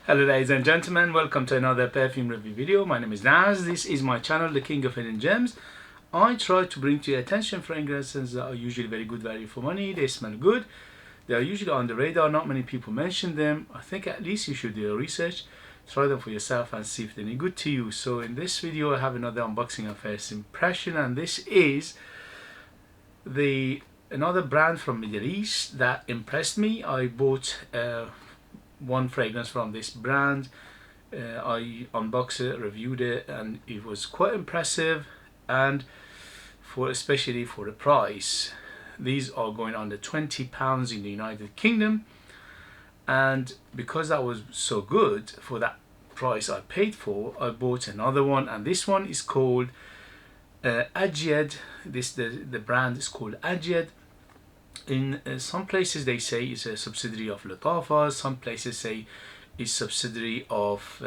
Hello ladies and gentlemen, welcome to another perfume review video. My name is Naz. This is my channel, The King of Hidden Gems. I try to bring to your attention fragrances that are usually very good value for money. They smell good. They are usually on the radar. Not many people mention them. I think at least you should do your research. Try them for yourself and see if they're any good to you. So in this video I have another unboxing and first impression, and this is another brand from Middle East that impressed me. I bought one fragrance from this brand. I unboxed it, reviewed it, and it was quite impressive, and especially for the price. These are going under £20 in the United Kingdom, and because that was so good for that price I paid for, I bought another one, and this one is called Ajyad. The brand is called Ajyad. In some places they say it's a subsidiary of Latafa, some places say it's subsidiary of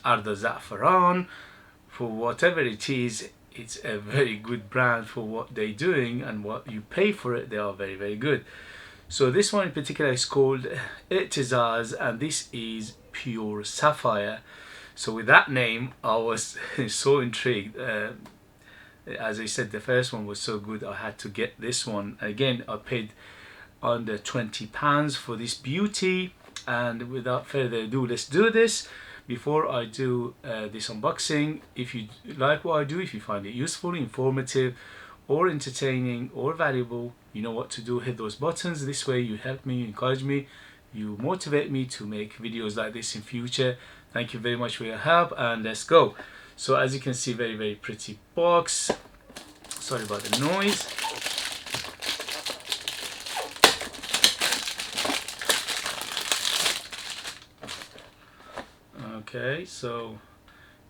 Arda Za'faran. For whatever it is, it's a very good brand for what they're doing, and what you pay for it, they are very, very good. So this one in particular is called Aitizaz, and this is pure sapphire. So with that name I was so intrigued. As I said, the first one was so good I had to get this one. Again, I paid under £20 for this beauty, and without further ado, let's do this. Before I do this unboxing, if you like what I do, if you find it useful, informative, or entertaining, or valuable, you know what to do. Hit those buttons. This way you help me, you encourage me, you motivate me to make videos like this in future. Thank you very much for your help, and let's go. So as you can see, very, very pretty box. Sorry about the noise. Okay, so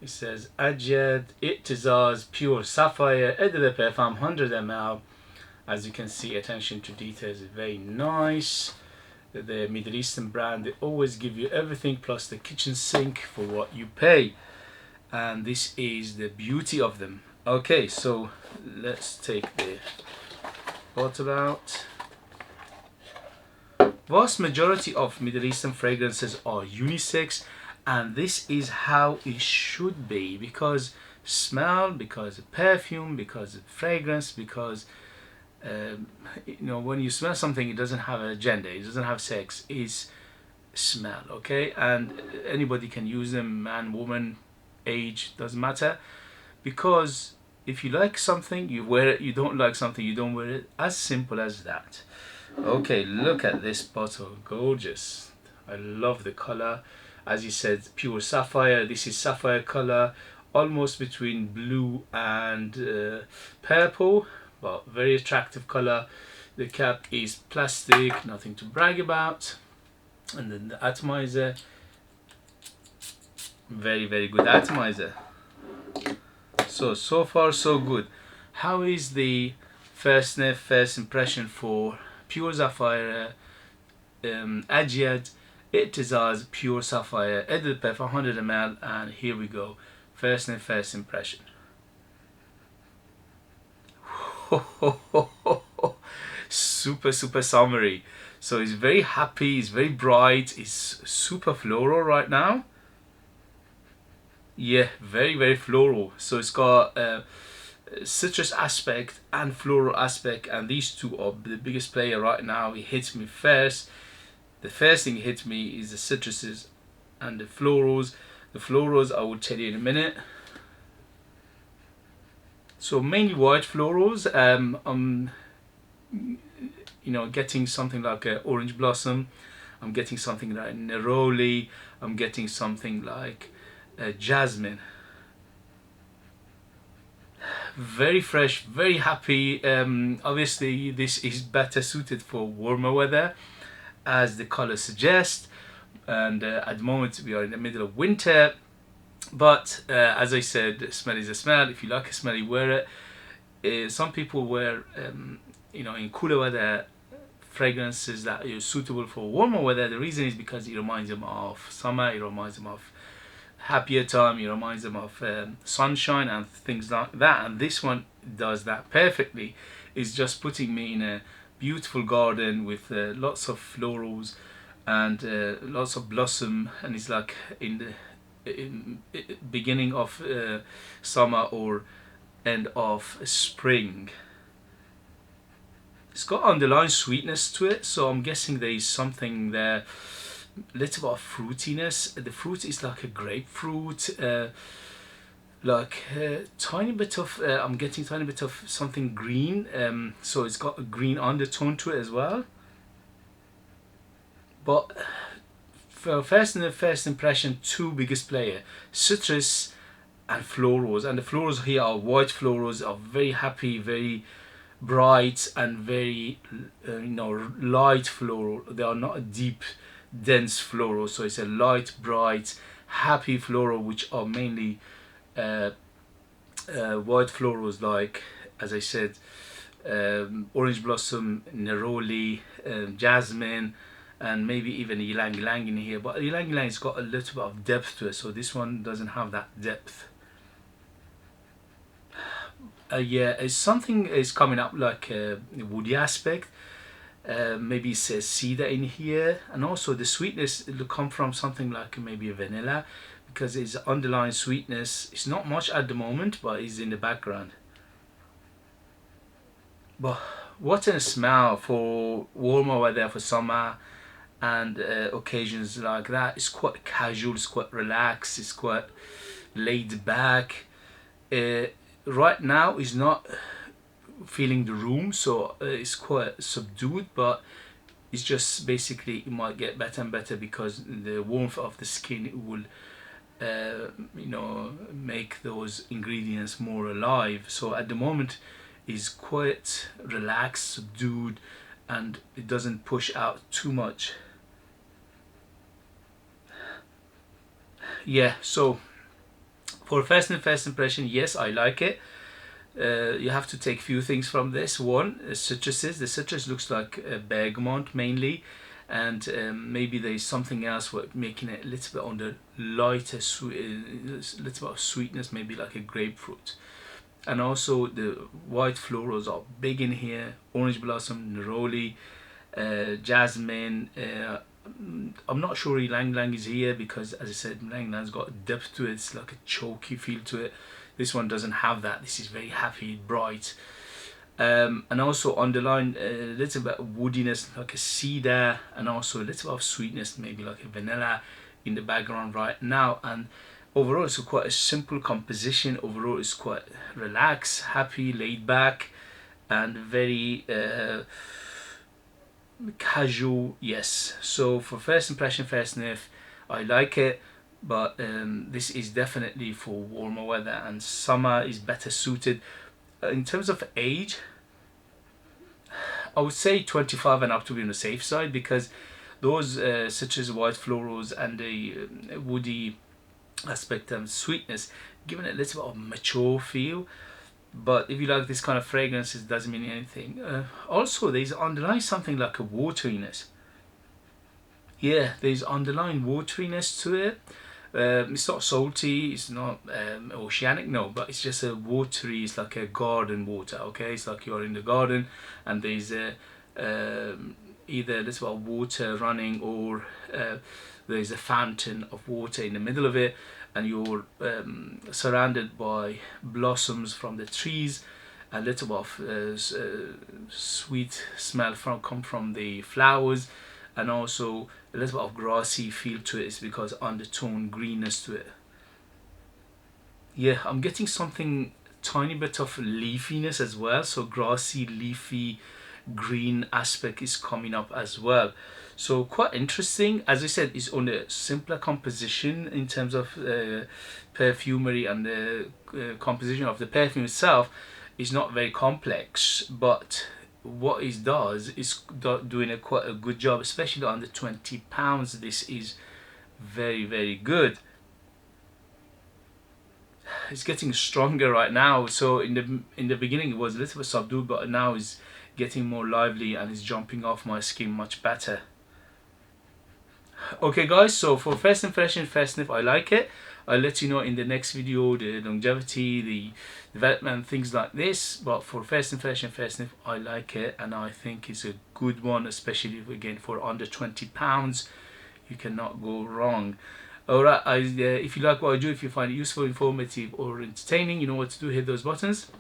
it says Ajyad Aitizaz Pure Sapphire Eau de Perfume 100 ml. As you can see, attention to details is very nice. The Middle Eastern brand, they always give you everything plus the kitchen sink for what you pay, and this is the beauty of them. Okay, so let's take the bottle out. Vast majority of Middle Eastern fragrances are unisex, and this is how it should be, because smell, because of perfume, because of fragrance, because you know, when you smell something, it doesn't have a gender, it doesn't have sex, it's smell. Okay, and anybody can use them, man, woman, age, doesn't matter, because if you like something, you wear it. You don't like something, you don't wear it. As simple as that. Okay, look at this bottle, gorgeous. I love the color. As you said, pure sapphire. This is sapphire color, almost between blue and purple, but very attractive color. The cap is plastic, nothing to brag about. And then the atomizer, very, very good atomizer. So far so good. How is the first sniff, first impression for pure sapphire Ajyad Aitizaz pure sapphire Eau de Perfume 100 ml? And here we go. First sniff, first impression. Super summery. So it's very happy, it's very bright, it's super floral right now. Yeah, very, very floral. So it's got citrus aspect and floral aspect, and these two are the biggest player right now. It hits me first. The first thing hits me is the citruses and the florals. The florals I will tell you in a minute. So mainly white florals. I'm getting something like an orange blossom. I'm getting something like neroli. I'm getting something like Jasmine. Very fresh, very happy. Obviously this is better suited for warmer weather, as the color suggests, and at the moment we are in the middle of winter, but as I said, smell is a smell. If you like a smell, you wear it. Some people wear in cooler weather fragrances that are suitable for warmer weather. The reason is because it reminds them of summer, it reminds them of happier time, it reminds them of sunshine and things like that, and this one does that perfectly. It's just putting me in a beautiful garden with lots of florals and lots of blossom, and it's like in the beginning of summer or end of spring. It's got underlying sweetness to it, so I'm guessing there is something there, little bit of fruitiness. The fruit is like a grapefruit, like tiny bit of I'm getting tiny bit of something green, so it's got a green undertone to it as well. But for first impression, two biggest player, citrus and florals, and the florals here are white florals, are very happy, very bright, and very light floral. They are not a deep dense floral, so it's a light, bright, happy floral, which are mainly white florals, like as I said, orange blossom, neroli, jasmine, and maybe even ylang ylang in here. But ylang ylang has got a little bit of depth to it, so this one doesn't have that depth. Yeah, it's something is coming up like a woody aspect. Maybe it says cedar in here, and also the sweetness will come from something like maybe a vanilla, because its underlying sweetness is not much at the moment, but is in the background. But what a smell for warmer weather, for summer and occasions like that. It's quite casual, it's quite relaxed, it's quite laid back. Right now is not feeling the room, so it's quite subdued, but it's just basically it might get better and better because the warmth of the skin will make those ingredients more alive. So at the moment is quite relaxed, subdued, and it doesn't push out too much. Yeah, so for first impression, yes, I like it. You have to take few things from this. One, citruses. The citrus looks like bergamot mainly, and maybe there is something else what making it a little bit on the lighter, little bit of sweetness, maybe like a grapefruit. And also the white florals are big in here. Orange blossom, neroli, jasmine. I'm not sure ylang ylang is here because, as I said, ylang ylan's got a depth to it. It's like a choky feel to it. This one doesn't have that. This is very happy, bright, and also underline a little bit of woodiness, like a cedar, and also a little bit of sweetness, maybe like a vanilla, in the background right now. And overall, it's quite a simple composition. Overall, it's quite relaxed, happy, laid back, and very casual. Yes. So for first impression, first sniff, I like it. But this is definitely for warmer weather, and summer is better suited. In terms of age, I would say 25 and up to be on the safe side, because those such as white florals and the woody aspect and sweetness, giving it a little bit of mature feel. But if you like this kind of fragrance, it doesn't mean anything. Also, there's underlying something like a wateriness. Yeah, there's underlying wateriness to it. It's not salty, it's not oceanic, no, but it's just a watery, it's like a garden water, okay? It's like you're in the garden and there's a either a little bit of water running, or there's a fountain of water in the middle of it, and you're surrounded by blossoms from the trees. A little bit of sweet smell come from the flowers, and also a little bit of grassy feel to it. Is because undertone greenness to it. Yeah, I'm getting something tiny bit of leafiness as well, so grassy, leafy, green aspect is coming up as well. So quite interesting. As I said, it's on a simpler composition in terms of perfumery, and the composition of the perfume itself is not very complex, but what it does is doing quite a good job, especially under £20. This is very, very good. It's getting stronger right now. So in the beginning it was a little bit subdued, but now it's getting more lively and it's jumping off my skin much better. Okay guys, so for first impression, first sniff, I like it. I'll let you know in the next video the longevity, the development, things like this. But for first impression, first sniff, I like it, and I think it's a good one, especially again for under £20. You cannot go wrong. Alright, if you like what I do, if you find it useful, informative, or entertaining, you know what to do. Hit those buttons.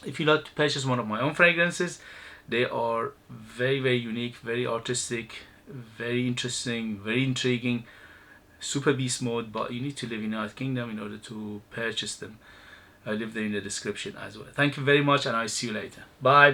If you like to purchase one of my own fragrances, they are very unique, very artistic, very interesting, very intriguing, super beast mode, but you need to live in United Kingdom in order to purchase them. I leave them in the description as well. Thank you very much, and I'll see you later. Bye.